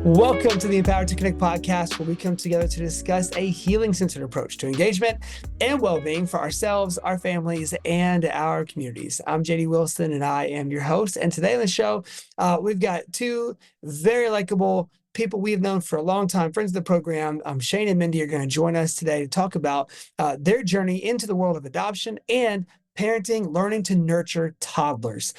Welcome to the Empowered to Connect podcast, where we come together to discuss a healing-centered approach to engagement and well-being for ourselves, our families, and our communities. I'm JD Wilson, and I am your host. And today on the show, we've got two very likable people we've known for a long time, friends of the program. Shane and Mindy are going to join us today to talk about their journey into the world of adoption and parenting, learning to nurture toddlers.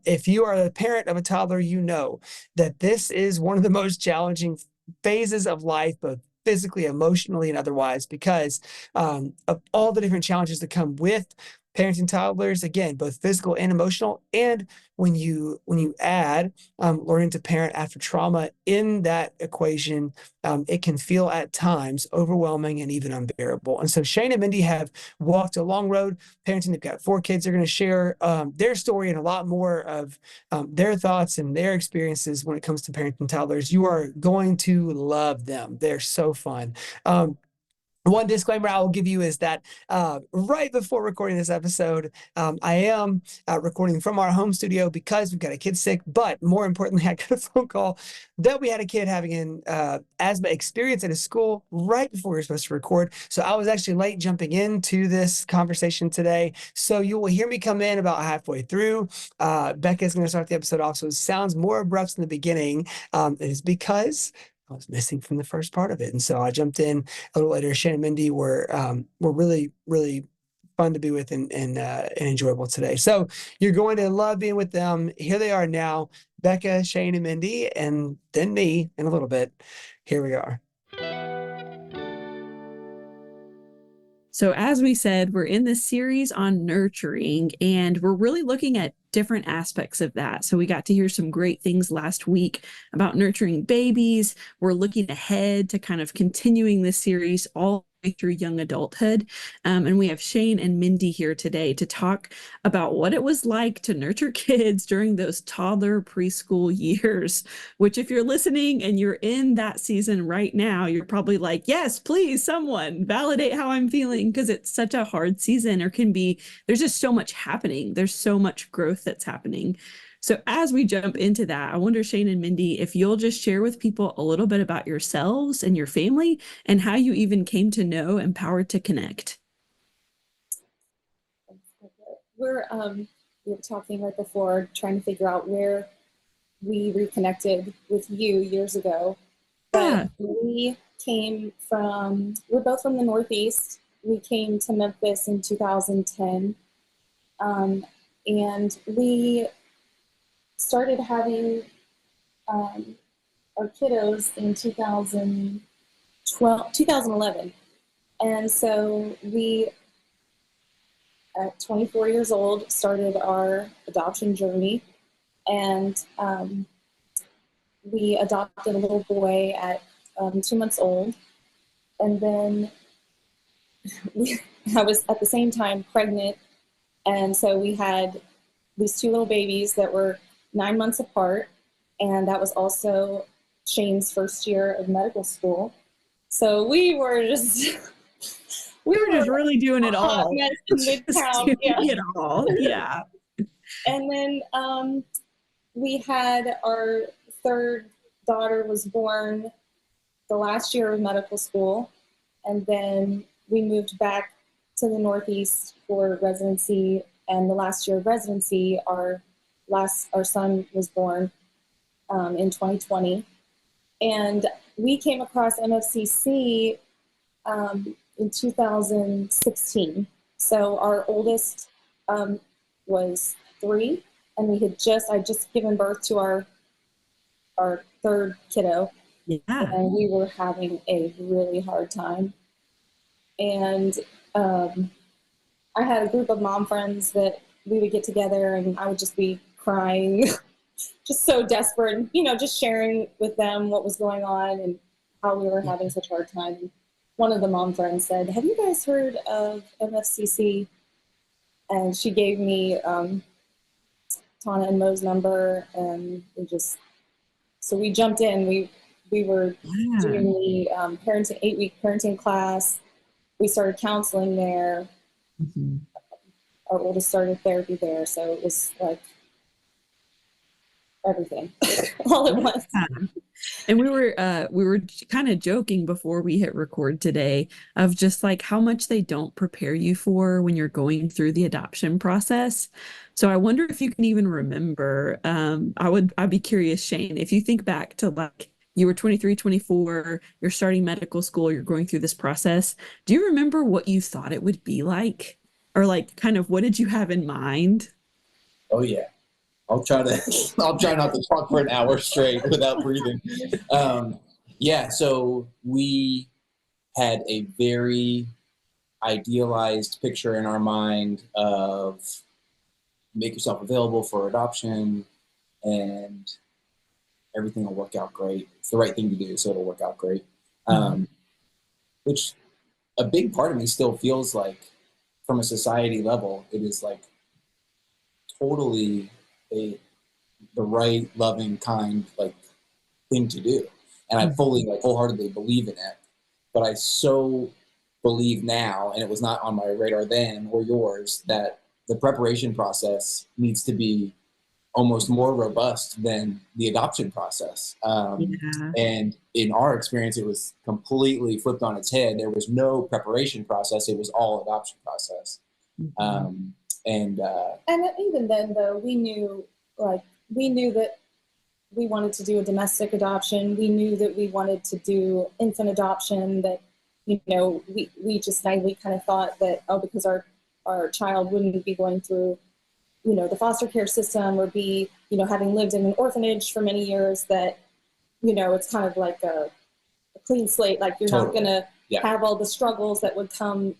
If you are a parent of a toddler, you know that this is one of the most challenging phases of life, both physically, emotionally, and otherwise, because of all the different challenges that come with parenting toddlers, again, both physical and emotional. And when you add learning to parent after trauma in that equation, it can feel at times overwhelming and even unbearable. And so Shane and Mindy have walked a long road parenting. They've got 4 kids. They're going to share their story and a lot more of their thoughts and their experiences when it comes to parenting toddlers. You are going to love them. They're so fun. One disclaimer I will give you is that right before recording this episode, I am recording from our home studio because we've got a kid sick, but more importantly, I got a phone call that we had a kid having an asthma experience at his school right before we were supposed to record. So I was actually late jumping into this conversation today. So you will hear me come in about halfway through. Becca's going to start the episode off, so it sounds more abrupt in the beginning. It is because I was missing from the first part of it. And so I jumped in a little later. Shane and Mindy were really, really fun to be with and enjoyable today. So you're going to love being with them. Here they are now, Becca, Shane, and Mindy, and then me in a little bit. Here we are. So as we said, we're in this series on nurturing, and we're really looking at different aspects of that. So we got to hear some great things last week about nurturing babies. We're looking ahead to kind of continuing this series all the way through young adulthood. And we have Shane and Mindy here today to talk about what it was like to nurture kids during those toddler preschool years, which if you're listening and you're in that season right now, you're probably like, yes, please, someone validate how I'm feeling, because it's such a hard season, or can be, there's just so much happening. There's so much growth that's happening. So as we jump into that, I wonder, Shane and Mindy, if you'll just share with people a little bit about yourselves and your family and how you even came to know Empowered to Connect. We were talking right before, trying to figure out where we reconnected with you years ago. But we're both from the Northeast. We came to Memphis in 2010. And we started having our kiddos in 2011. And so we, at 24 years old, started our adoption journey. And we adopted a little boy at 2 months old. And then I was at the same time pregnant. And so we had these 2 little babies that were 9 months apart. And that was also Shane's first year of medical school. So we were just really doing it all. In Midtown. Yeah. It all. Yeah. And then we had our third daughter was born the last year of medical school. And then we moved back to the Northeast for residency, and the last year of residency, our son was born in 2020, and we came across MFCC in 2016. So our oldest was 3, and I'd just given birth to our third kiddo, and we were having a really hard time. And I had a group of mom friends that we would get together, and I would just be crying, just so desperate, and, just sharing with them what was going on and how we were having such a hard time. And one of the mom friends said, "Have you guys heard of MFCC?" And she gave me Tana and Mo's number, and so we jumped in. We were doing the 8-week parenting class. We started counseling there. Our oldest started therapy there. So it was like everything all at once. And we were kind of joking before we hit record today of just like how much they don't prepare you for when you're going through the adoption process. So I wonder if you can even remember, I'd be curious, Shane, if you think back to like you were 23, 24, you're starting medical school, you're going through this process. Do you remember what you thought it would be like? Or like kind of what did you have in mind? Oh yeah. I'll try not to talk for an hour straight without breathing. Yeah, so we had a very idealized picture in our mind of make yourself available for adoption and everything will work out great. It's the right thing to do, so it'll work out great. Which a big part of me still feels like from a society level, it is like totally the right, loving, kind, like thing to do. And I fully, like wholeheartedly believe in it. But I so believe now, and it was not on my radar then or yours, that the preparation process needs to be almost more robust than the adoption process. And in our experience, it was completely flipped on its head. There was no preparation process. It was all adoption process. And even then, though, we knew that we wanted to do a domestic adoption. We knew that we wanted to do infant adoption, that, we just naively kind of thought that, because our child wouldn't be going through, the foster care system or be, having lived in an orphanage for many years, that, it's kind of like a clean slate, like you're not going to have all the struggles that would come.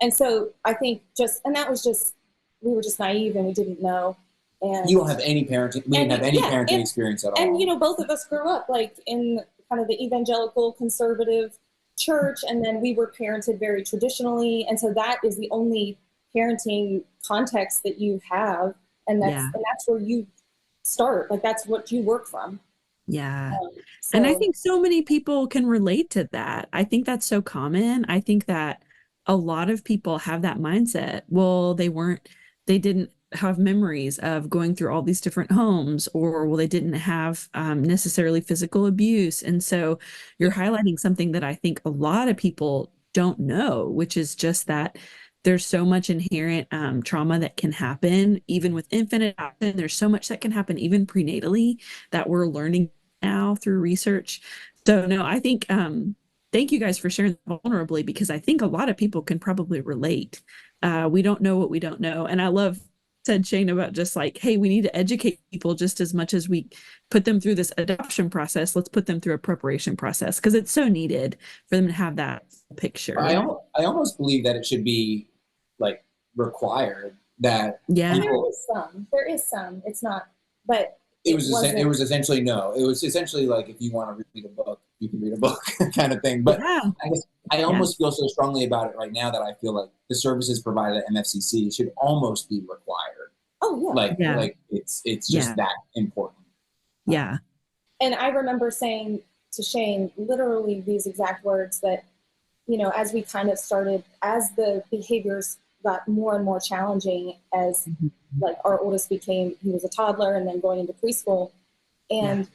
And so I think we were just naive and we didn't know. And you don't have any parenting. We didn't have any parenting experience at all. And, both of us grew up like in kind of the evangelical conservative church. And then we were parented very traditionally. And so that is the only parenting context that you have. And that's where you start. Like, that's what you work from. Yeah. And I think so many people can relate to that. I think that's so common. I think that a lot of people have that mindset. Well, they didn't have memories of going through all these different homes, or well, they didn't have necessarily physical abuse. And so you're highlighting something that I think a lot of people don't know, which is just that there's so much inherent trauma that can happen even with infant adoption. There's so much that can happen even prenatally that we're learning now through research. So no, I think thank you guys for sharing vulnerably, because I think a lot of people can probably relate. We don't know what we don't know. And I love said Shane about just like, hey, we need to educate people just as much as we put them through this adoption process. Let's put them through a preparation process, because it's so needed for them to have that picture. I almost believe that it should be like required that people, there is some, it's not, but it was essentially like, if you want to read a book, you can read a book kind of thing. But I almost feel so strongly about it right now that I feel like the services provided at MFCC should almost be required. Oh yeah. Like it's just that important. Yeah. And I remember saying to Shane literally these exact words that, as we kind of started, as the behaviors got more and more challenging, as like our oldest he was a toddler and then going into preschool, and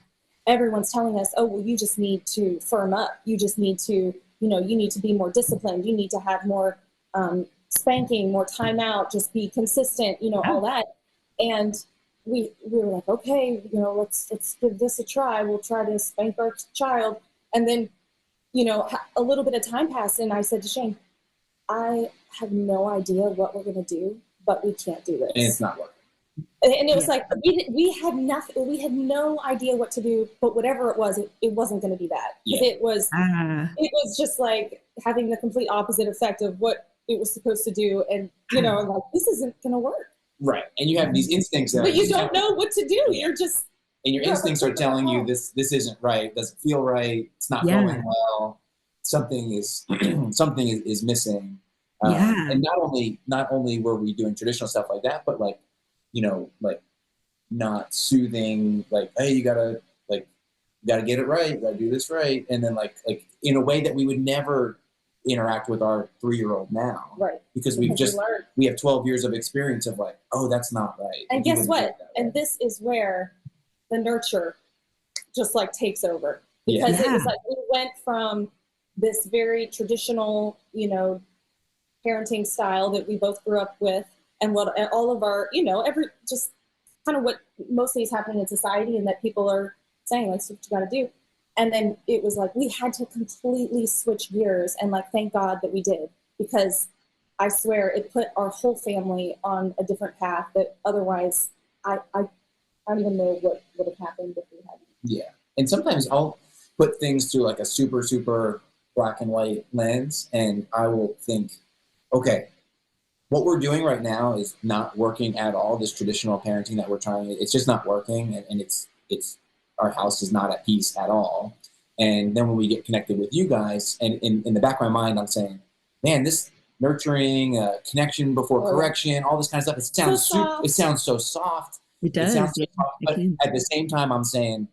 everyone's telling us, oh, well, you just need to firm up. You just need to, you need to be more disciplined. You need to have more spanking, more timeout, just be consistent, all that. And we were like, okay, let's give this a try. We'll try to spank our child. And then, a little bit of time passed, and I said to Shane, I have no idea what we're going to do, but we can't do this. And it's not working. And it was like, we had nothing, we had no idea what to do, but whatever it was, it wasn't going to be that. It was just like having the complete opposite effect of what it was supposed to do. And, like, this isn't going to work. Right. And you have these instincts that but you don't know what to do. You're just, and your instincts are telling you this isn't right. It doesn't feel right. It's not going well. Something is missing. And not only were we doing traditional stuff like that, but like, like not soothing, like, hey, you gotta get it right. You gotta do this right. And then like in a way that we would never interact with our 3-year-old now. Right. Because we have 12 years of experience of like, oh, that's not right. And guess what? And this is where the nurture just like takes over, because it was like we went from this very traditional, parenting style that we both grew up with, and what all of our, just kind of what mostly is happening in society, and that people are saying, like, so what you got to do. And then it was like we had to completely switch gears, and like thank God that we did, because I swear it put our whole family on a different path that otherwise I don't even know what would have happened if we hadn't. Yeah. And sometimes I'll put things through like a super, super black and white lens, and I will think, okay, what we're doing right now is not working at all. This traditional parenting that we're trying, it's just not working, and it's our house is not at peace at all. And then when we get connected with you guys, and in the back of my mind, I'm saying, man, this nurturing, connection before correction, all this kind of stuff, it sounds so soft. It does. It sounds so soft, but at the same time, I'm saying,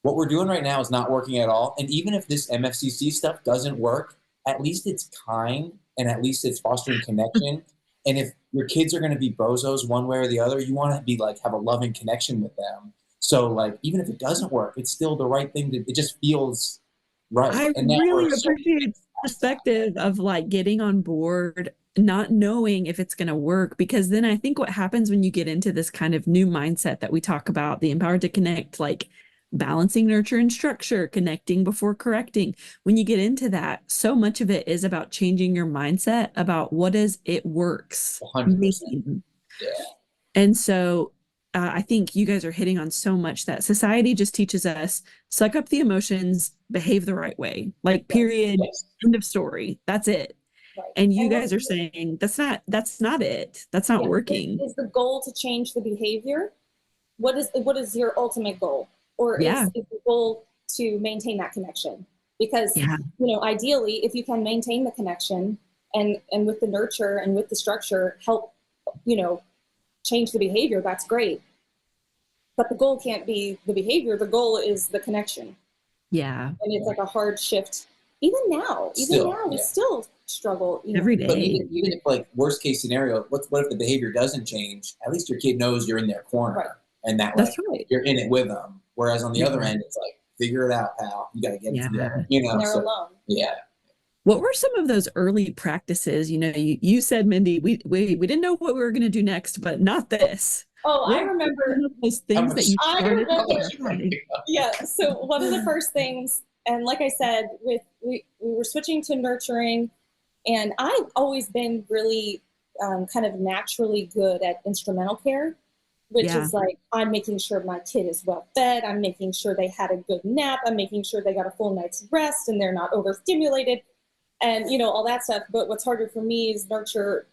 what we're doing right now is not working at all. And even if this MFCC stuff doesn't work, at least it's kind, and at least it's fostering connection. And if your kids are going to be bozos one way or the other, you want to be like, have a loving connection with them. So like, even if it doesn't work, it's still the right thing it just feels right. I really appreciate the perspective of like getting on board, not knowing if it's going to work, because then I think what happens when you get into this kind of new mindset that we talk about, the empowered to connect, like balancing nurture and structure, connecting before correcting. When you get into that, so much of it is about changing your mindset about what is it works. 100%. Yeah. And so I think you guys are hitting on so much that society just teaches us, suck up the emotions, behave the right way, like period, end of story. That's it. Right. And you guys are saying that's not it. That's not working. Is the goal to change the behavior? What is your ultimate goal? Or is the goal to maintain that connection? Because, ideally, if you can maintain the connection and with the nurture and with the structure, help, change the behavior, that's great. But the goal can't be the behavior. The goal is the connection. Yeah. And it's like a hard shift. Even now, we still struggle. Every day. But even if, like, worst case scenario, what if the behavior doesn't change? At least your kid knows you're in their corner. Right. And that, like, you're in it with them. Whereas on the other end, it's like, figure it out, pal. You got to get it together. And they're alone. Yeah. What were some of those early practices? You said, Mindy, we didn't know what we were going to do next, but not this. Oh, I remember those things that you started. Yeah. So one of the first things, and like I said, we were switching to nurturing, and I've always been really kind of naturally good at instrumental care. Which is like, I'm making sure my kid is well fed. I'm making sure they had a good nap. I'm making sure they got a full night's rest and they're not overstimulated and, all that stuff. But what's harder for me is nurture,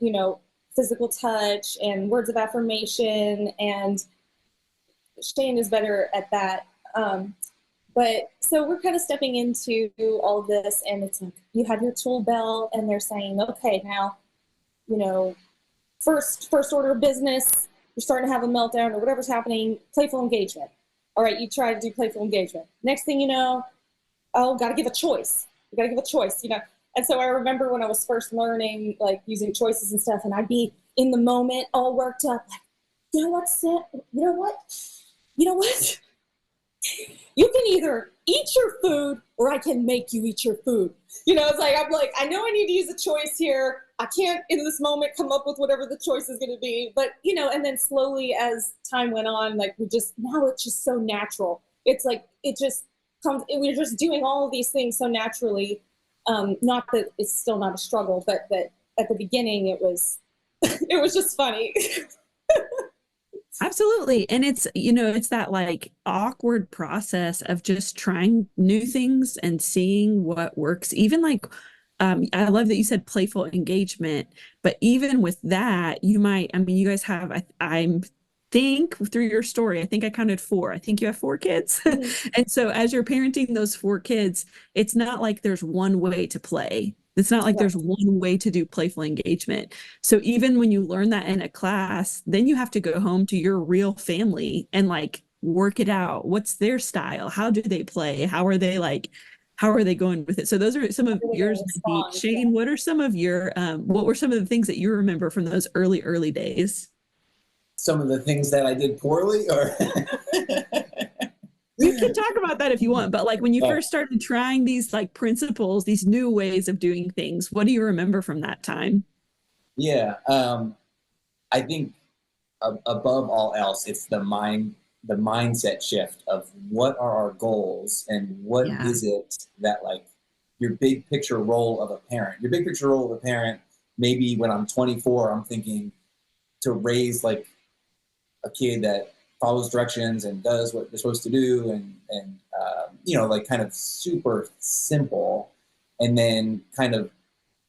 physical touch and words of affirmation. And Shane is better at that. But so we're kind of stepping into all of this, and it's like, you have your tool belt and they're saying, okay, now, first order of business, you're starting to have a meltdown or whatever's happening, playful engagement. All right, you try to do playful engagement. Next thing you know, got to give a choice. You got to give a choice, And so I remember when I was first learning, like using choices and stuff, and I'd be in the moment, all worked up, like, you know what? You can either eat your food or I can make you eat your food. It's like, I'm like, I know I need to use a choice here. I can't in this moment come up with whatever the choice is going to be. But, and then slowly as time went on, like now it's just so natural. It's like, it just comes, we're just doing all of these things so naturally. Not that it's still not a struggle, but that at the beginning it was just funny. Absolutely. And it's, it's that like awkward process of just trying new things and seeing what works. Even like, I love that you said playful engagement, but even with that, you guys have, I think through your story, I think I counted 4. I think you have 4 kids. Mm-hmm. And so as you're parenting those 4 kids, it's not like there's one way to play. It's not like there's one way to do playful engagement. So even when you learn that in a class, then you have to go home to your real family and like work it out. What's their style? How do they play? How are they going with it? So those are some of yours. Shane, what are some of your, what were some of the things that you remember from those early days? Some of the things that I did poorly, or can talk about that if you want, but like when you first started trying these like principles, these new ways of doing things, what do you remember from that time? Yeah. I think above all else, it's the mindset shift of what are our goals and what is it that like your big picture role of a parent. Your big picture role of a parent, maybe when I'm 24, I'm thinking to raise like a kid that follows directions and does what they're supposed to do, and like kind of super simple, and then kind of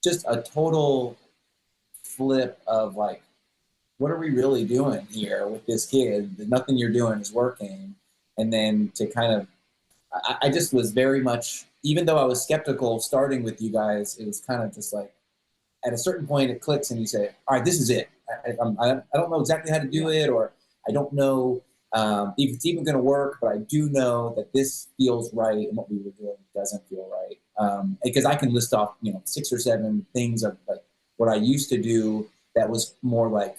just a total flip of like, what are we really doing here with this kid? Nothing you're doing is working. And then to kind of, I just was very much, even though I was skeptical starting with you guys, it was kind of just like, at a certain point it clicks and you say, all right, this is it. I don't know exactly how to do it, or I don't know if it's even going to work, but I do know that this feels right and what we were doing doesn't feel right. Because I can list off, 6 or 7 things of like what I used to do that was more like,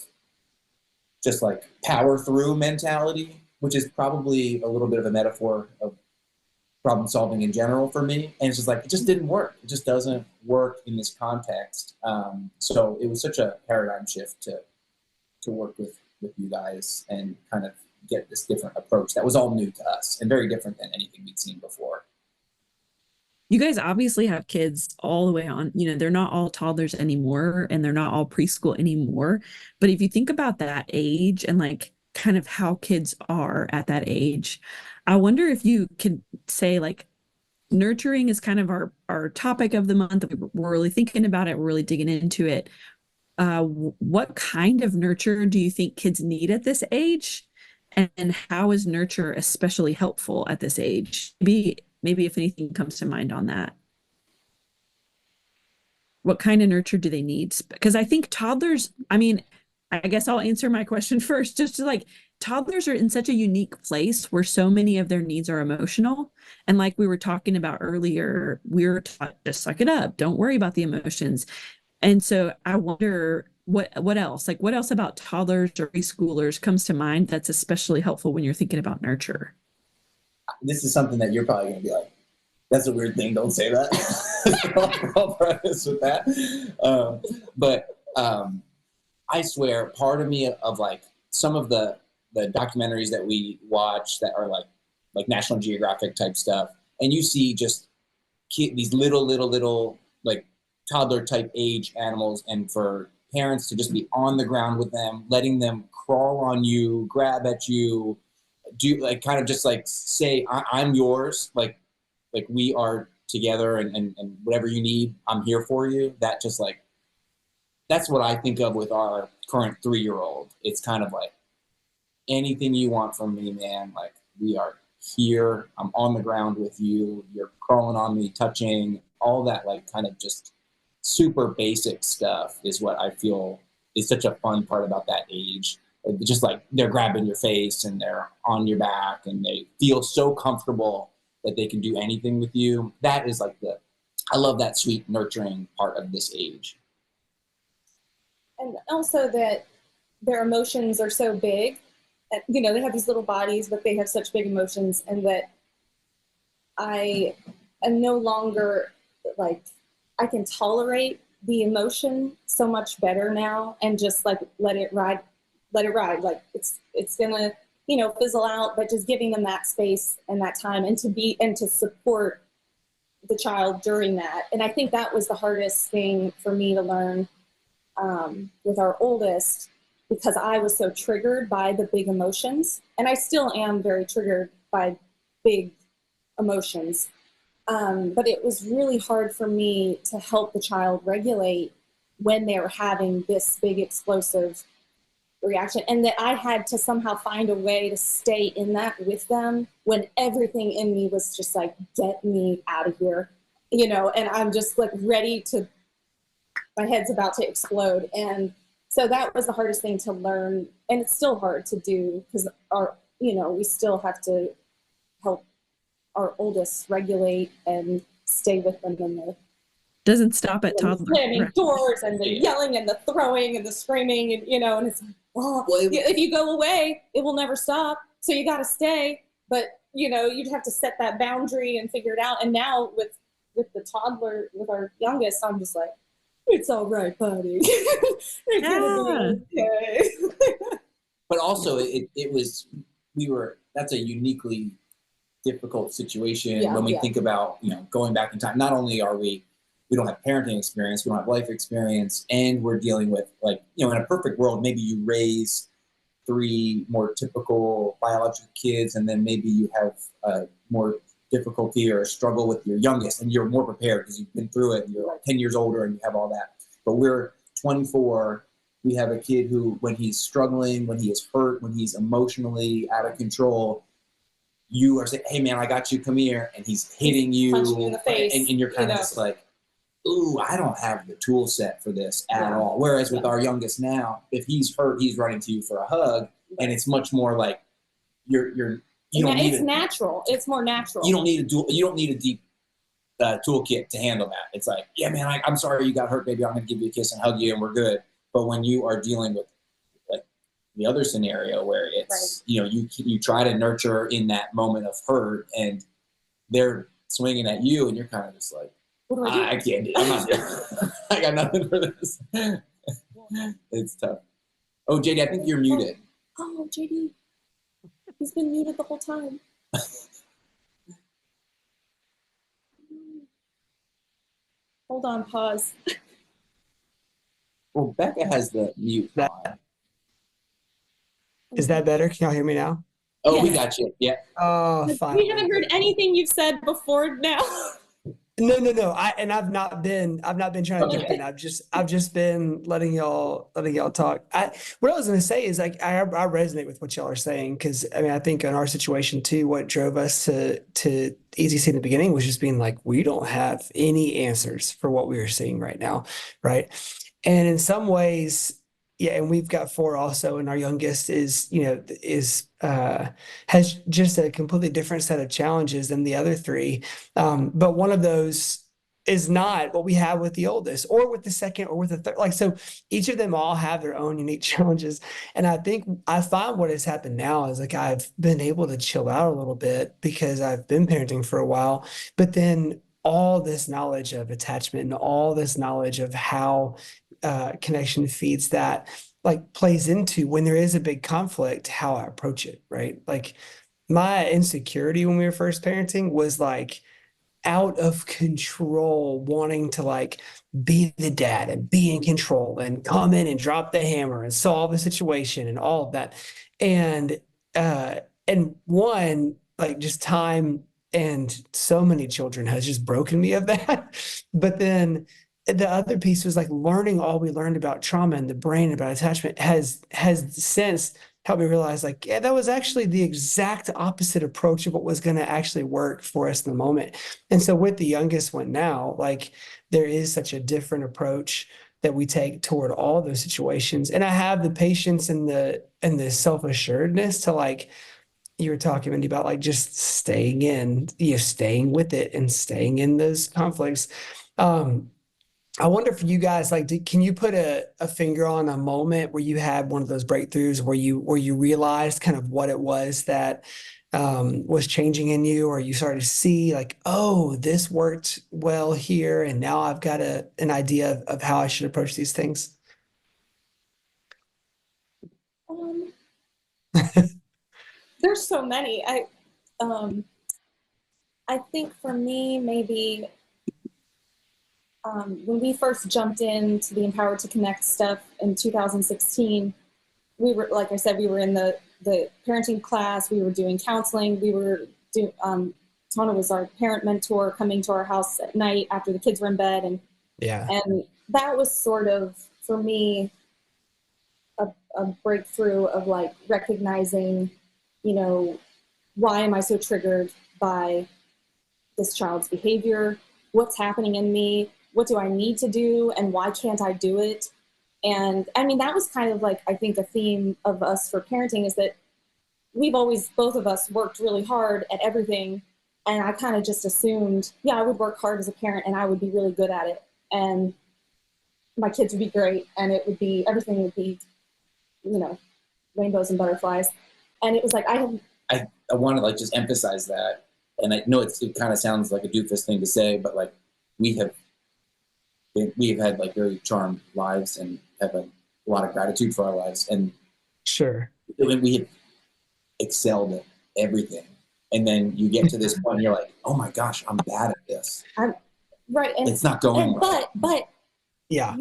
just like power through mentality, which is probably a little bit of a metaphor of problem solving in general for me. And it's just like, it just didn't work. It just doesn't work in this context. So it was such a paradigm shift to work with you guys and kind of get this different approach that was all new to us and very different than anything we'd seen before. You guys obviously have kids all the way on, they're not all toddlers anymore and they're not all preschool anymore. But if you think about that age and like kind of how kids are at that age, I wonder if you could say like nurturing is kind of our topic of the month. We're really thinking about it. We're really digging into it. What kind of nurture do you think kids need at this age? And how is nurture especially helpful at this age? Maybe if anything comes to mind on that. What kind of nurture do they need? Because I think toddlers, I guess I'll answer my question first, just to like, toddlers are in such a unique place where so many of their needs are emotional. And like we were talking about earlier, we were taught to suck it up. Don't worry about the emotions. And so I wonder what else? Like what else about toddlers or preschoolers comes to mind that's especially helpful when you're thinking about nurture? This is something that you're probably going to be like, that's a weird thing. Don't say that. I'll preface with that. But I swear, part of me of like some of the documentaries that we watch that are like National Geographic type stuff, and you see just these little like toddler type age animals, and for parents to just be on the ground with them, letting them crawl on you, grab at you, do like kind of just like say I'm yours, like we are together, and whatever you need, I'm here for you. That just like, that's what I think of with our current 3-year-old. It's kind of like, anything you want from me, man, like we are here. I'm on the ground with you. You're crawling on me, touching, all that like kind of just super basic stuff is what I feel is such a fun part about that age. Just like they're grabbing your face and they're on your back and they feel so comfortable that they can do anything with you. That is like I love that sweet nurturing part of this age. And also that their emotions are so big. They have these little bodies, but they have such big emotions, and that I am no longer like, I can tolerate the emotion so much better now and just like let it ride. Like it's gonna, fizzle out, but just giving them that space and that time and to support the child during that. And I think that was the hardest thing for me to learn with our oldest, because I was so triggered by the big emotions, and I still am very triggered by big emotions. But it was really hard for me to help the child regulate when they were having this big explosive reaction, and that I had to somehow find a way to stay in that with them when everything in me was just like, get me out of here, and I'm just like ready to, my head's about to explode. And so that was the hardest thing to learn, and it's still hard to do because we still have to help our oldest regulate and stay with them in the doesn't stop at toddler. Slamming doors and the yelling and the throwing and the screaming, and it's if you go away, it will never stop. So you got to stay. But you'd have to set that boundary and figure it out. And now with the toddler, with our youngest, I'm just like, it's all right, buddy. It's gonna be okay. But also that's a uniquely difficult situation when we think about, going back in time. Not only are we don't have parenting experience, we don't have life experience, and we're dealing with, like, in a perfect world, maybe you raise 3 more typical biological kids, and then maybe you have more difficulty or struggle with your youngest, and you're more prepared because you've been through it, and you're like 10 years older and you have all that. But we're 24. We have a kid who, when he's struggling, when he is hurt, when he's emotionally out of control, you are saying, hey man, I got you, come here, and he's hitting you, punching you in the face, and you're kind of just like, ooh, I don't have the tool set for this at all. Whereas with our youngest now, if he's hurt, he's running to you for a hug, and it's much more like you don't need it's natural. It's more natural. You don't need a deep toolkit to handle that. It's like, yeah, man, I'm sorry you got hurt, baby. I'm gonna give you a kiss and hug you, and we're good. But when you are dealing with, like, the other scenario where it's you try to nurture in that moment of hurt, and they're swinging at you, and you're kind of just like, I can't do it. I'm not doing I got nothing for this. It's tough. Oh, JD, I think you're muted. Oh, JD. He's been muted the whole time. Hold on, pause. Well, Becca has the mute on. Is that better? Can y'all hear me now? Oh, yes. We got you. Yeah. Oh, fine. We haven't heard anything you've said before now. No. I've not been trying to jump in. I've just been letting y'all talk. What I was going to say is, like, I resonate with what y'all are saying, because I think in our situation too, what drove us to EZC in the beginning was just being like, we don't have any answers for what we are seeing right now, right? And in some ways, yeah, and we've got 4 also, and our youngest has just a completely different set of challenges than the other 3. But one of those is not what we have with the oldest, or with the second, or with the third. Like, so each of them all have their own unique challenges. And I find what has happened now is, like, I've been able to chill out a little bit because I've been parenting for a while, but then all this knowledge of attachment and all this knowledge of how connection feeds that, like, plays into, when there is a big conflict, how I approach it, right? Like, my insecurity when we were first parenting was, like, out of control, wanting to, like, be the dad and be in control and come in and drop the hammer and solve the situation and all of that. And one, like, just time and so many children has just broken me of that. But then the other piece was, like, learning all we learned about trauma and the brain, about attachment, has since helped me realize, like, yeah, that was actually the exact opposite approach of what was going to actually work for us in the moment. And so with the youngest one now, like, there is such a different approach that we take toward all those situations. And I have the patience and the self-assuredness to, like, you were talking, Mindy, about, like, just staying with it and staying in those conflicts. I wonder for you guys, like, can you put a finger on a moment where you had one of those breakthroughs where you realized kind of what it was that was changing in you, or you started to see, like, oh, this worked well here, and now I've got an idea of how I should approach these things? There's so many. I think for me, maybe when we first jumped into the Empowered to Connect stuff in 2016, we were, like I said, we were in the parenting class, we were doing counseling, we were doing, Tana was our parent mentor, coming to our house at night after the kids were in bed. And that was sort of, for me, a breakthrough of, like, recognizing, why am I so triggered by this child's behavior? What's happening in me? What do I need to do? And why can't I do it? And that was kind of, like, I think a theme of us for parenting, is that we've always, both of us, worked really hard at everything. And I kind of just assumed, I would work hard as a parent and I would be really good at it. And my kids would be great. And everything would be, rainbows and butterflies. And it was like, I want to like just emphasize that. And I know it kind of sounds like a doofus thing to say, but like we have had like very charmed lives and have a lot of gratitude for our lives. And Sure. we have excelled at everything. And then you get to this point and you're like, oh my gosh, I'm bad at this. Right. And it's not going right. But Yeah.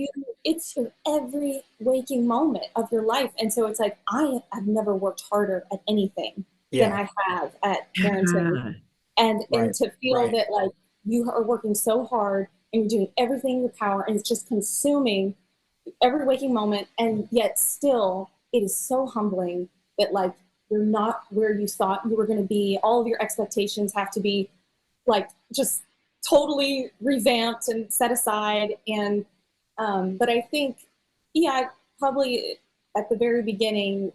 it's your every waking moment of your life. And so it's like, I have never worked harder at anything than I have at parenting. And to feel that like you are working so hard and you're doing everything in your power and it's just consuming every waking moment. And yet still it is so humbling that like, you're not where you thought you were going to be. All of your expectations have to be like just totally revamped and set aside. And but I think, probably at the very beginning,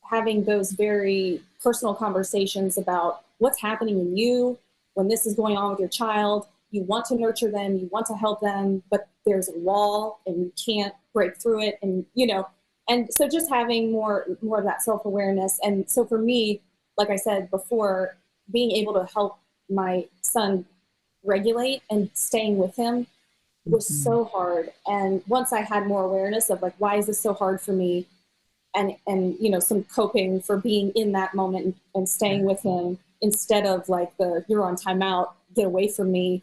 having those very personal conversations about what's happening in you when this is going on with your child. You want to nurture them, you want to help them, but there's a wall and you can't break through it. And, and so just having more of that self-awareness. And so for me, like I said before, being able to help my son regulate and staying with him was so hard. And once I had more awareness of like, why is this so hard for me? And some coping for being in that moment and staying with him instead of like the you're on timeout, get away from me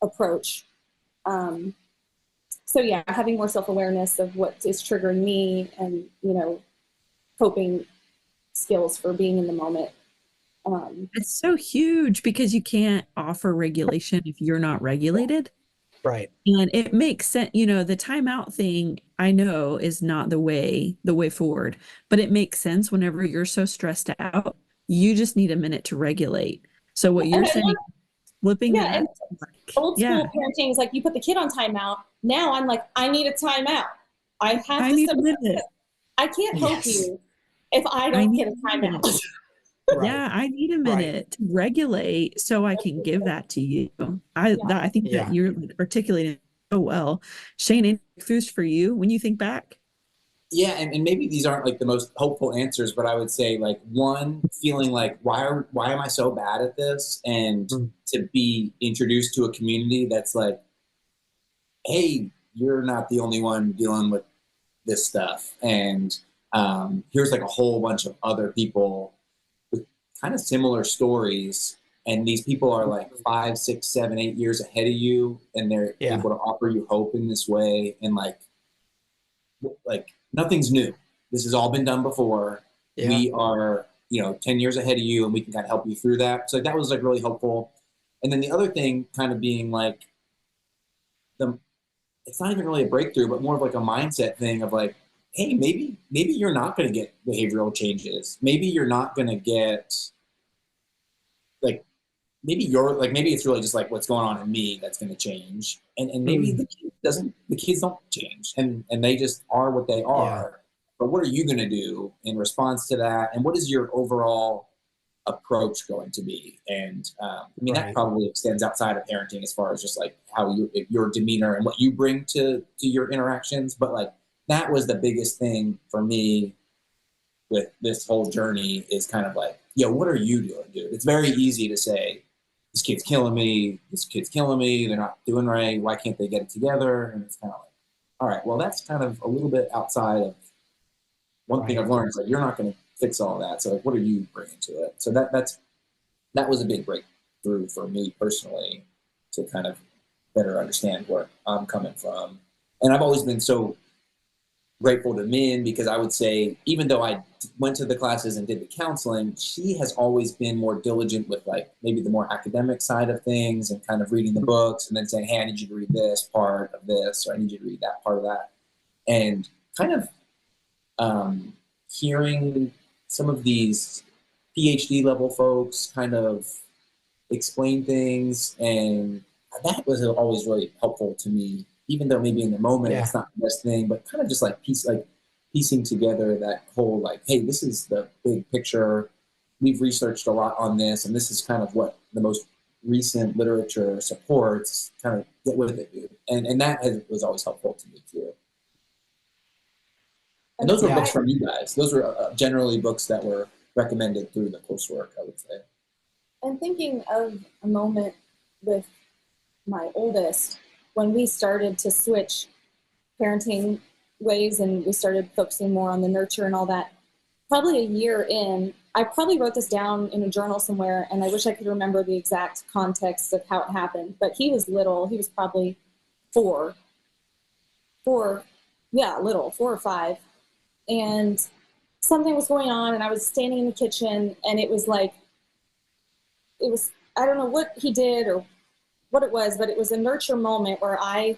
approach. So yeah, having more self-awareness of what is triggering me and, coping skills for being in the moment. It's so huge because you can't offer regulation if you're not regulated. Right. And it makes sense, the timeout thing I know is not the way forward, but it makes sense whenever you're so stressed out, you just need a minute to regulate. So what you're saying, flipping that. And old school parenting is like you put the kid on timeout. Now I'm like, I need a timeout. I need a minute. I can't help you if I don't get a timeout. Right. Yeah, I need a minute to regulate so I can give that to you. I think that you're articulating it so well. Shane, any breakthroughs for you when you think back? Yeah, and maybe these aren't like the most hopeful answers, but I would say like one, feeling like why am I so bad at this? And to be introduced to a community that's like, hey, you're not the only one dealing with this stuff. And here's like a whole bunch of other people with kind of similar stories. And these people are like 5, 6, 7, 8 years ahead of you. And they're able to offer you hope in this way. And like nothing's new. This has all been done before. Yeah. We are, 10 years ahead of you and we can kind of help you through that. So that was like really helpful. And then the other thing kind of being like, it's not even really a breakthrough, but more of like a mindset thing of like, hey, maybe you're not going to get behavioral changes. Maybe you're not going to get like, maybe it's really just like what's going on in me that's going to change. And maybe the kids don't change and they just are what they are. Yeah. But what are you going to do in response to that? And what is your overall approach going to be? And that probably extends outside of parenting as far as just like how your demeanor and what you bring to your interactions. But like that was the biggest thing for me with this whole journey is kind of like, what are you doing, dude? It's very easy to say, this kid's killing me, they're not doing right, why can't they get it together? And it's kind of like, all right, well, that's kind of a little bit outside of one thing I've learned is like, you're not going to fix all that. So like, what are you bringing to it? So that was a big breakthrough for me personally to kind of better understand where I'm coming from. And I've always been so grateful to Min because I would say, even though I went to the classes and did the counseling, she has always been more diligent with like maybe the more academic side of things and kind of reading the books and then saying, hey, I need you to read this part of this, or I need you to read that part of that. And kind of hearing some of these PhD level folks kind of explain things, and that was always really helpful to me, even though maybe in the moment it's not the best thing, but kind of just like piecing together that whole like, hey, this is the big picture. We've researched a lot on this, and this is kind of what the most recent literature supports. Kind of get with it, dude. And that was always helpful to me too. And those were books from you guys. Those were generally books that were recommended through the coursework, I would say. And thinking of a moment with my oldest, when we started to switch parenting ways and we started focusing more on the nurture and all that, probably a year in, I probably wrote this down in a journal somewhere, and I wish I could remember the exact context of how it happened, but he was little. He was probably four, little, 4 or 5. And something was going on, and I was standing in the kitchen, and it was, I don't know what he did or what it was, but it was a nurture moment where I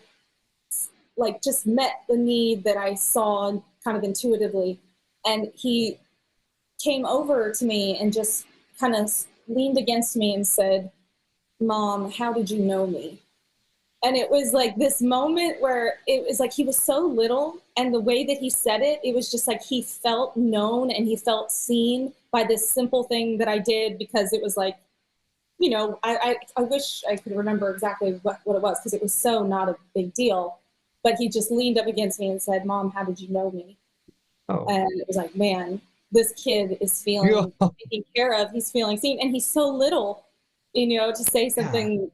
just met the need that I saw kind of intuitively. And he came over to me and just kind of leaned against me and said, "Mom, how did you know me?" And it was like this moment where it was like he was so little, and the way that he said it, it was just like he felt known and he felt seen by this simple thing that I did, because it was like, I wish I could remember exactly what it was, because it was so not a big deal. But he just leaned up against me and said, "Mom, how did you know me?" Oh. And it was like, man, this kid is feeling taken care of. He's feeling seen, and he's so little, to say something.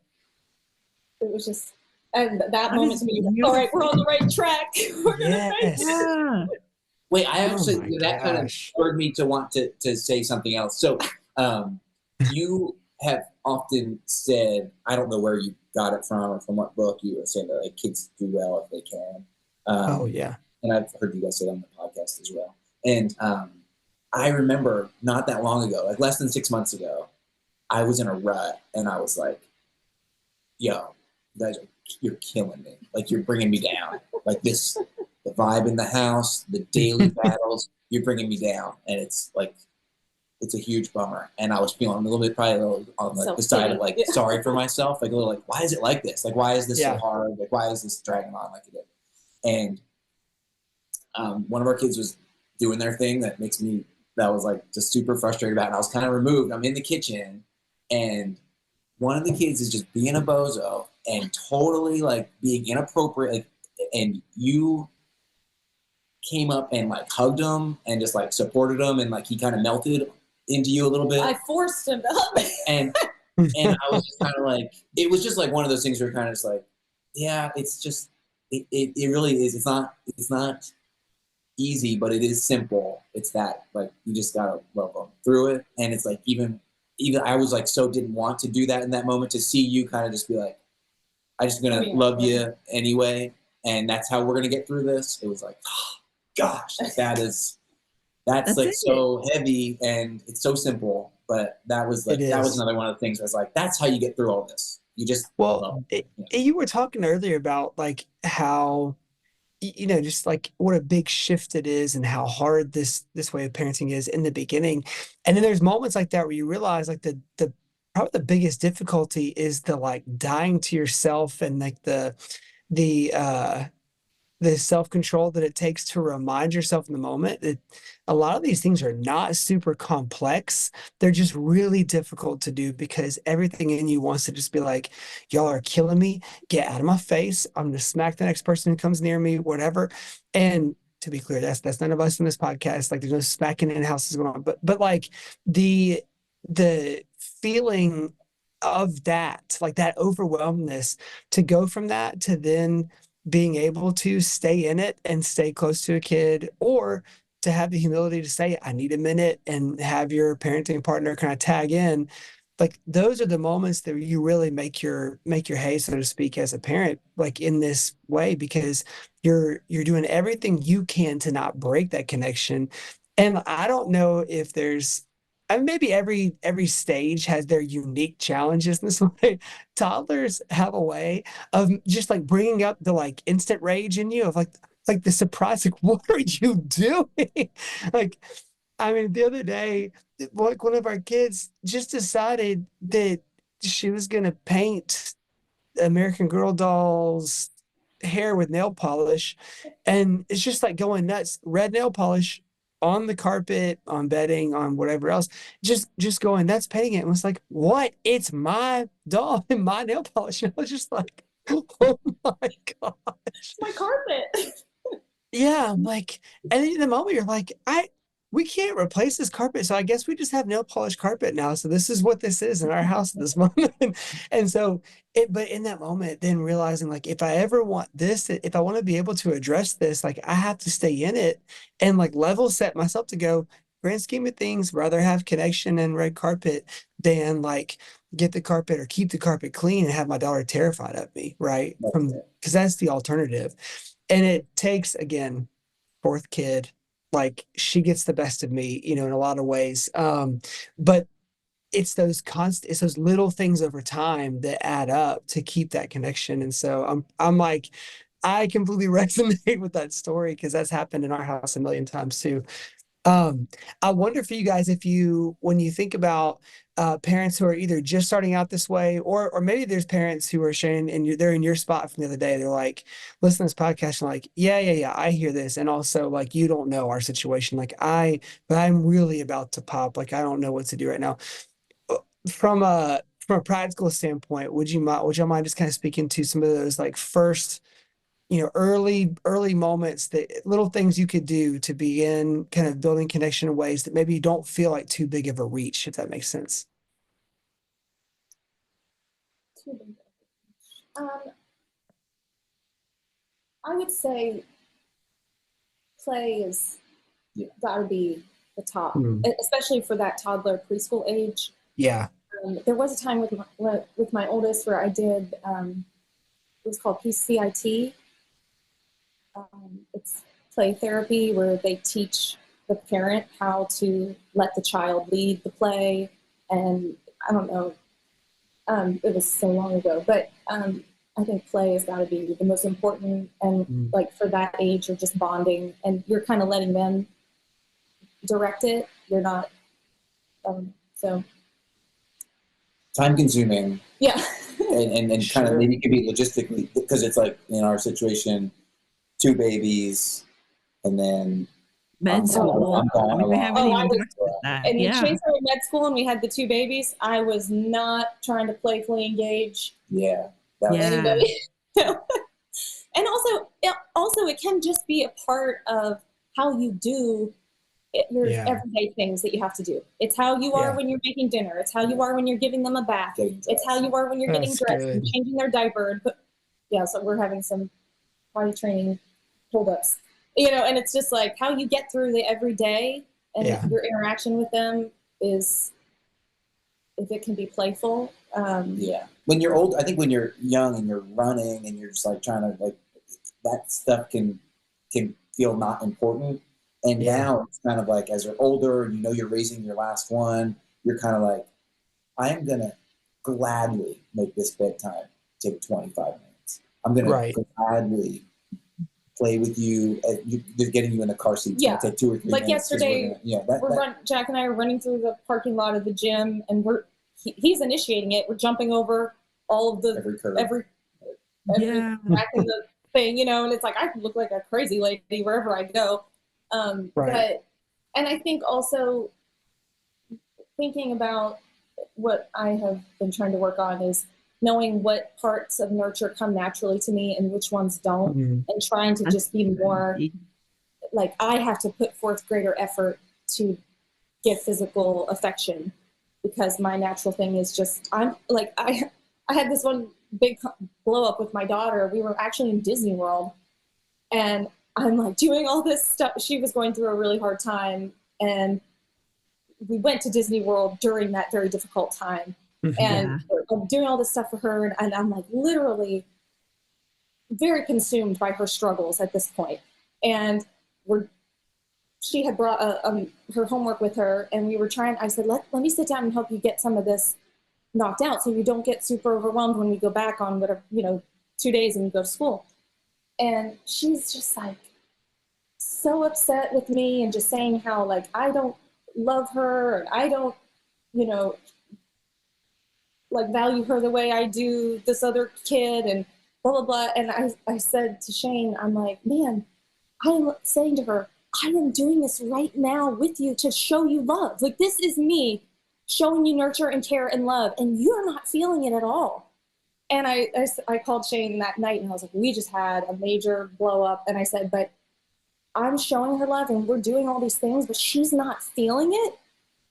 It was just, and that moment to me, all right, we're on the right track. We're gonna make it. Yeah. Wait, I actually that kind of gosh. spurred me to want to say something else. So, you have often said, I don't know where you got it from or from what book, you were saying that like kids do well if they can. Oh yeah. And I've heard you guys say that on the podcast as well. And I remember not that long ago, like less than 6 months ago, I was in a rut, and I was like, "Yo, you guys you're killing me. Like you're bringing me down. Like this, the vibe in the house, the daily battles, you're bringing me down." And it's like, it's a huge bummer. And I was feeling a little bit, probably a little on like the side of like sorry for myself, like a little like, why is it like this? Like why is this so hard? Like why is this dragging on like it did? And one of our kids was doing their thing that was like just super frustrated about it. And I was kind of removed. I'm in the kitchen, and one of the kids is just being a bozo and totally like being inappropriate. Like, and you came up and like hugged him and just like supported him, and like he kind of melted into you a little bit. I forced him to hug me. And I was just kind of like, it was just like one of those things where you're kind of just like, yeah, it's just, it really is. It's not easy, but it is simple. It's that like you just gotta love them through it. And it's like even I was like so didn't want to do that in that moment, to see you kind of just be like, I'm just gonna love you anyway, and that's how we're gonna get through this. It was like, oh, gosh, like that's like so heavy, and it's so simple, but that was like that was another one of the things. I was like, that's how you get through all this. You just you were talking earlier about like how just like what a big shift it is and how hard this way of parenting is in the beginning. And then there's moments like that where you realize like the probably the biggest difficulty is the like dying to yourself, and like the self-control that it takes to remind yourself in the moment that a lot of these things are not super complex. They're just really difficult to do because everything in you wants to just be like, y'all are killing me. Get out of my face. I'm going to smack the next person who comes near me, whatever. And to be clear, that's none of us in this podcast. Like there's no smacking in houses going on, but like the feeling of that, like that overwhelmness, to go from that to then being able to stay in it and stay close to a kid, or to have the humility to say, I need a minute, and have your parenting partner kind of tag in. Like those are the moments that you really make your hay, so to speak, as a parent, like in this way, because you're doing everything you can to not break that connection. And I don't know if there's, I mean, maybe every stage has their unique challenges in this way. Toddlers have a way of just like bringing up the like instant rage in you of like the surprise, like, what are you doing? Like, I mean, the other day, like one of our kids just decided that she was gonna paint American Girl dolls hair with nail polish, and it's just like going nuts. Red nail polish on the carpet, on bedding, on whatever else, just going nuts painting it. And was like, what? It's my doll and my nail polish. And I was just like, oh my gosh, my carpet. Yeah, I'm like, and in the moment you're like, we can't replace this carpet. So I guess we just have nail polish carpet now. So this is what this is in our house at this moment. And so but in that moment, then realizing like, if I ever want this, if I want to be able to address this, like I have to stay in it and like level set myself to go, grand scheme of things, rather have connection and red carpet than like get the carpet or keep the carpet clean and have my daughter terrified of me. Right. That's From, it. because that's the alternative. And it takes, again, fourth kid, like she gets the best of me, in a lot of ways. But it's those little things over time that add up to keep that connection. And so I'm like, I completely resonate with that story because that's happened in our house a million times too. I wonder for you guys, when you think about parents who are either just starting out this way, or maybe there's parents who are sharing and they're in your spot from the other day. They're like, listen to this podcast and like, yeah, I hear this. And also like, you don't know our situation. Like but I'm really about to pop. Like, I don't know what to do right now. From a practical standpoint, would you mind just kind of speaking to some of those like first, early moments, that little things you could do to begin kind of building connection in ways that maybe don't feel like too big of a reach, if that makes sense. I would say play is got to be the top, especially for that toddler preschool age. Yeah. There was a time with my oldest where I did, it was called PCIT. It's play therapy where they teach the parent how to let the child lead the play. And I don't know, it was so long ago, but I think play has got to be the most important. And like for that age, you're just bonding and you're kind of letting them direct it. You're not, so. Time consuming. Yeah. and Sure. kind of maybe it could be logistically, because it's like in our situation, 2 babies and then Med school. I'm gone I mean, we haven't even talked about that. And Yeah. Chase were in med school and we had the 2 babies. I was not trying to playfully engage anybody. And also it can just be a part of how you do your everyday things that you have to do. It's how you are when you're making dinner. It's how you are when you're giving them a bath. It's how you are when you're getting dressed and changing their diaper. So we're having some potty training holdups, and it's just like how you get through the everyday and your interaction with them is, if it can be playful. When you're old, I think when you're young and you're running and you're just like trying to like, that stuff can feel not important. And now it's kind of like, as you're older, you're raising your last one, you're kind of like, I am going to gladly make this bedtime take 25 minutes. I'm going to gladly play with you. Getting you in the car seat. It's going to take 2 or 3 minutes. Like yesterday, Jack and I are running through the parking lot of the gym and he's initiating it. We're jumping over all of the, every crack in the thing, and it's like, I look like a crazy lady wherever I go. But I think also thinking about what I have been trying to work on is knowing what parts of nurture come naturally to me and which ones don't, and trying to just be more like, I have to put forth greater effort to get physical affection because my natural thing is just, I'm like, I had this one big blow up with my daughter. We were actually in Disney World and I'm like doing all this stuff. She was going through a really hard time and we went to Disney World during that very difficult time. And I'm doing all this stuff for her. And I'm like literally very consumed by her struggles at this point. And she had brought her homework with her and we were trying, I said, let me sit down and help you get some of this knocked out so you don't get super overwhelmed when we go back on whatever, 2 days and you go to school. And she's just like so upset with me and just saying how like I don't love her and I don't, like value her the way I do this other kid and blah, blah, blah. And I said to Shane, I'm like, man, I'm saying to her, I am doing this right now with you to show you love. Like this is me showing you nurture and care and love and you're not feeling it at all. And I called Shane that night and I was like, we just had a major blow up. And I said, but I'm showing her love and we're doing all these things, but she's not feeling it,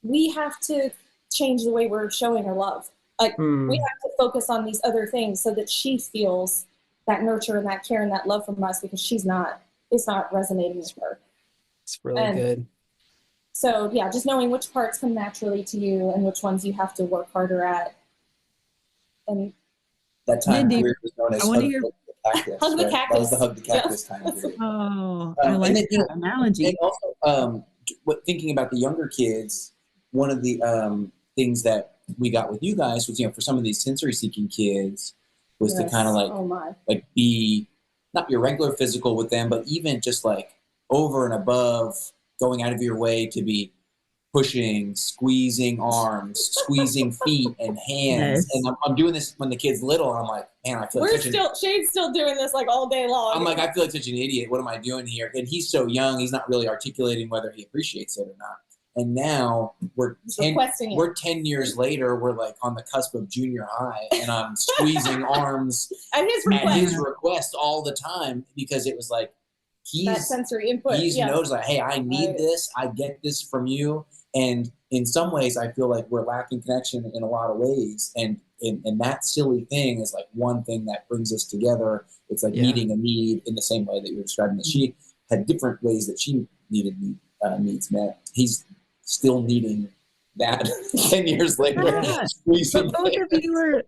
we have to change the way we're showing her love. Like we have to focus on these other things so that she feels that nurture and that care and that love from us, because it's not resonating with her. It's really good. So yeah, just knowing which parts come naturally to you and which ones you have to work harder at. And that time Mindy, period was known as Hug the Cactus. Hug the right? Cactus. That was the Hug the Cactus Yeah. time period. Oh, I like then, that analogy. And also, thinking about the younger kids, one of the things that we got with you guys was, for some of these sensory seeking kids was to kind of like be not your regular physical with them, but even just like over and above, going out of your way to be pushing, squeezing arms, squeezing feet and hands. Yes. And I'm doing this when the kid's little, and I'm like, man, I feel like Shane's still doing this like all day long. I'm like, I feel like such an idiot. What am I doing here? And he's so young, he's not really articulating whether he appreciates it or not. And now we're 10 years later, we're like on the cusp of junior high, and I'm squeezing arms at his request all the time, because it was like, that sensory input. He knows like, hey, I need this. I get this from you. And in some ways, I feel like we're lacking connection in a lot of ways. And that silly thing is like one thing that brings us together. It's like meeting a need in the same way that you're describing, that she had different ways that she needed needs met. He's still needing that 10 years later. But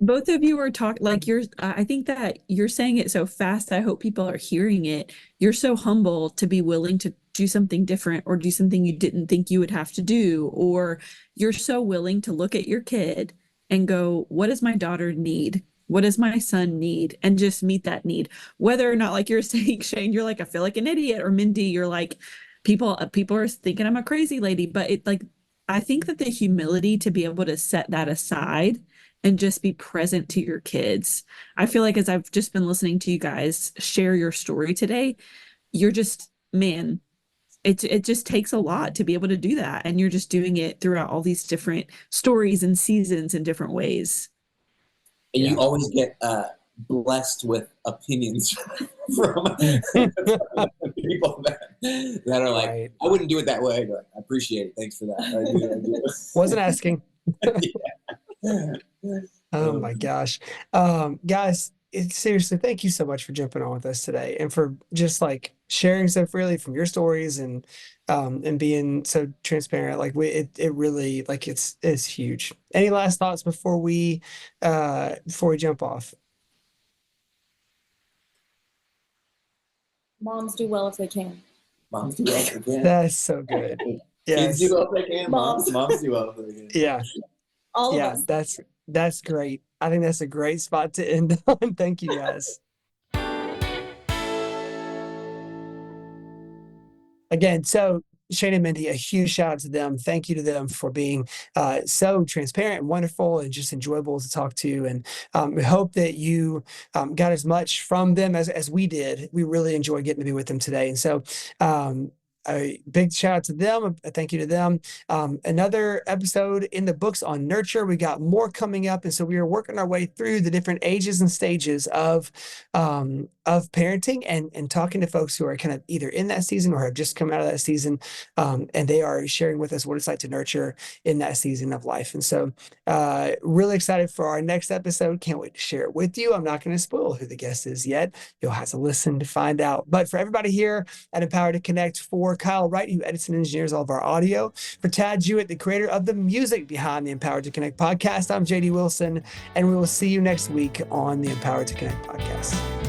both of you were talking like I think that you're saying it so fast. I hope people are hearing it. You're so humble to be willing to do something different, or do something you didn't think you would have to do, or you're so willing to look at your kid and go, what does my daughter need? What does my son need? And just meet that need. Whether or not, like you're saying, Shane, you're like, I feel like an idiot, or Mindy, you're like, people are thinking I'm a crazy lady. But it like, I think that the humility to be able to set that aside and just be present to your kids. I feel like as I've just been listening to you guys share your story today, you're just, man, it just takes a lot to be able to do that. And you're just doing it throughout all these different stories and seasons in different ways. And you always get blessed with opinions from people that are like, I wouldn't do it that way. Like, I appreciate it. Thanks for that. I do. Wasn't asking. Oh my gosh. Guys, seriously, thank you so much for jumping on with us today, and for just like sharing so freely from your stories, and being so transparent. Like it really, like it's huge. Any last thoughts before we jump off? Moms do well if they can. Moms do well if they can. That's so good. Yes. Kids do well if they can. Moms do well if they can. Yeah. All of us. That's great. I think that's a great spot to end on. Thank you, guys. Again, so Shane and Mindy, a huge shout out to them. Thank you to them for being so transparent and wonderful and just enjoyable to talk to. And we hope that you got as much from them as we did. We really enjoyed getting to be with them today. And so a big shout out to them. A thank you to them. Another episode in the books on nurture. We got more coming up. And so we are working our way through the different ages and stages of parenting, and talking to folks who are kind of either in that season or have just come out of that season. And they are sharing with us what it's like to nurture in that season of life. And so really excited for our next episode. Can't wait to share it with you. I'm not going to spoil who the guest is yet. You'll have to listen to find out. But for everybody here at Empowered to Connect, for Kyle Wright, who edits and engineers all of our audio, for Tad Jewett, the creator of the music behind the Empowered to Connect podcast, I'm JD Wilson, and we will see you next week on the Empowered to Connect podcast.